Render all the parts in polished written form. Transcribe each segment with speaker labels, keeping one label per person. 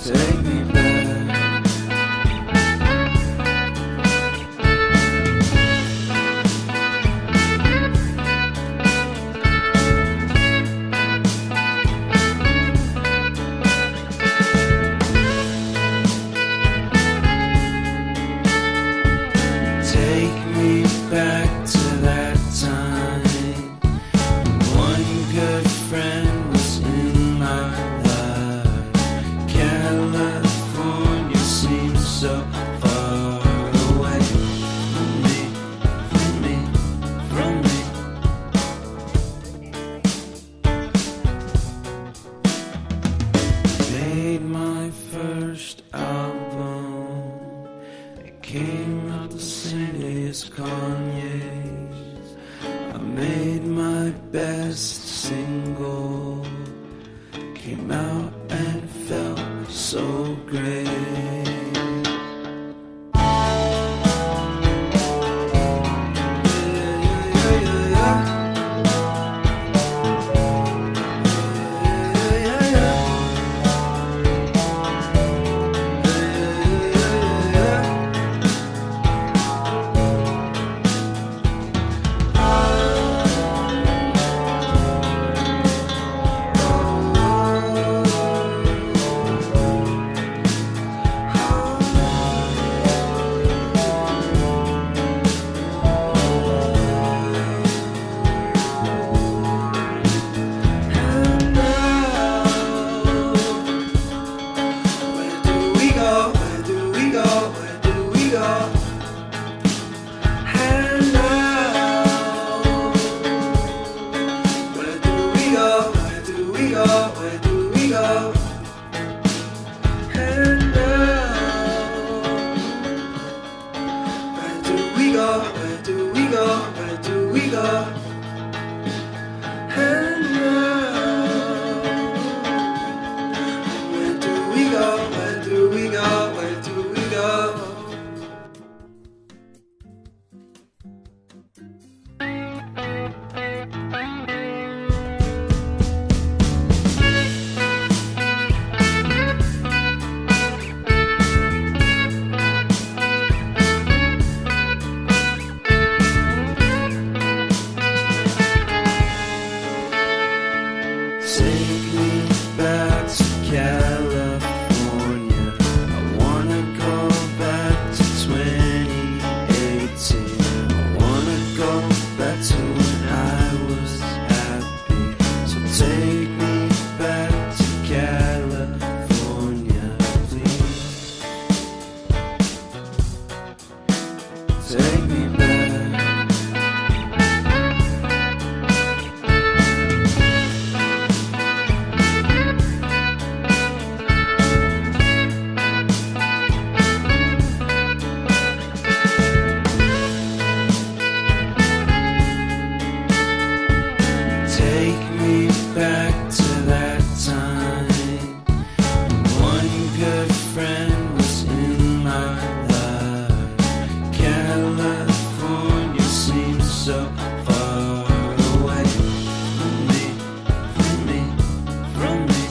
Speaker 1: Take me back. Take me back to that time. One good friend was in my life. California seems so far away from me, from me, from me. Made my first album. It came out the same day as Kanye's. I made my best single. Came out and felt so great. Take me back to California. I wanna go back to 2018. I wanna go back to when I was happy. So take me back to California, please. Take me back. Take me back to that time. One good friend was in my life. California seems so far away from me, from me, from me.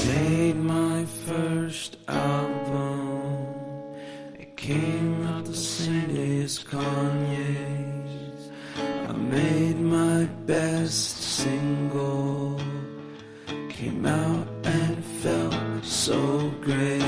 Speaker 1: Made my first album. It came out the same day as Kanye's. I made my best single. Came out and felt so great.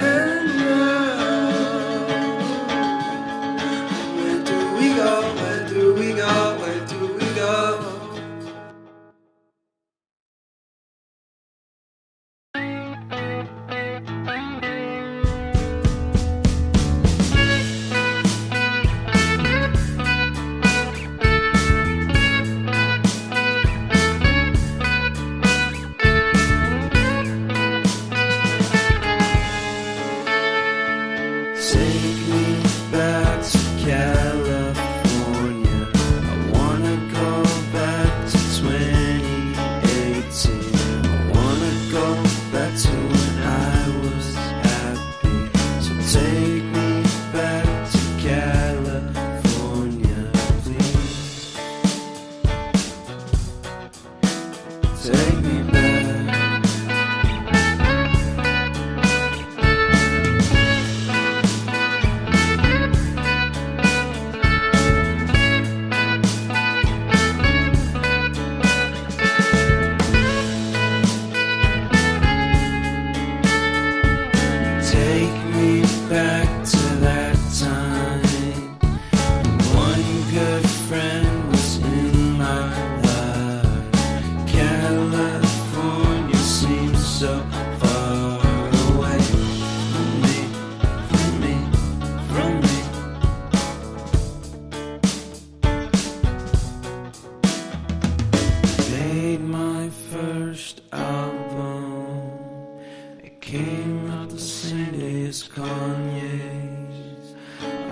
Speaker 1: And now, where do we go? Where do we go? Where do we go? Take me back to California. I wanna go back to 2018. I wanna go back to when I was happy. So take me back to California, please. Take me back. Take me back to that time. One good friend was in my life. California seems so far away from me, from me, from me. Made my first album. It came out the same day as Kanye's.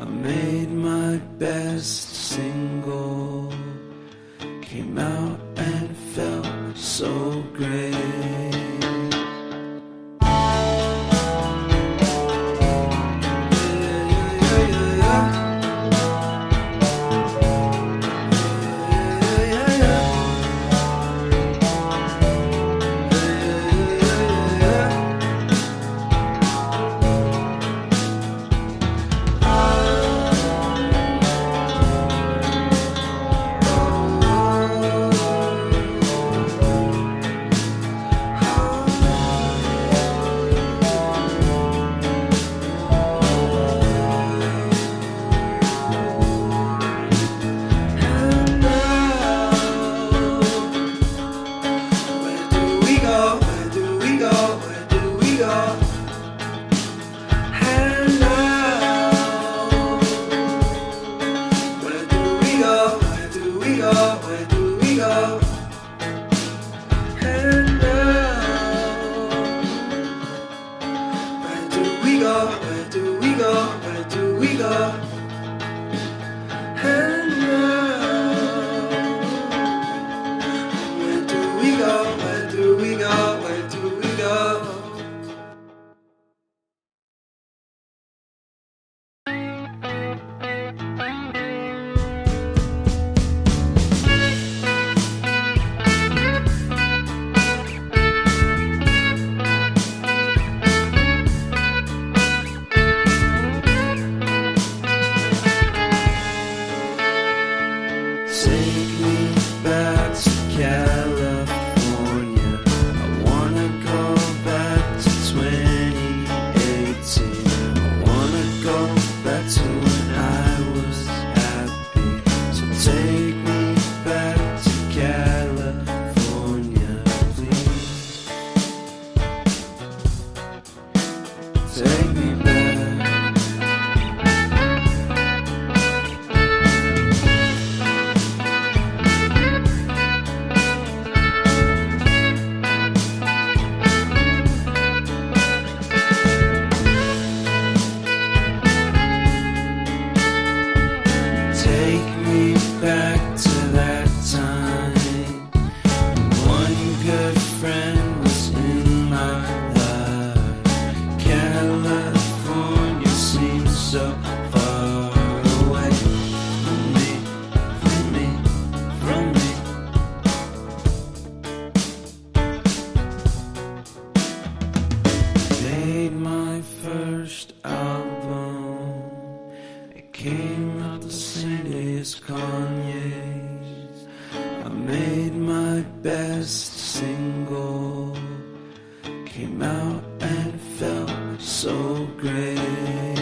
Speaker 1: I made my best single. Came out and felt so great. Take me back to California. I wanna go back to 2018. I wanna go back to when I was happy. So take me back to California, please. Take me back. Take me back to that time. One good friend was in my life. California so great.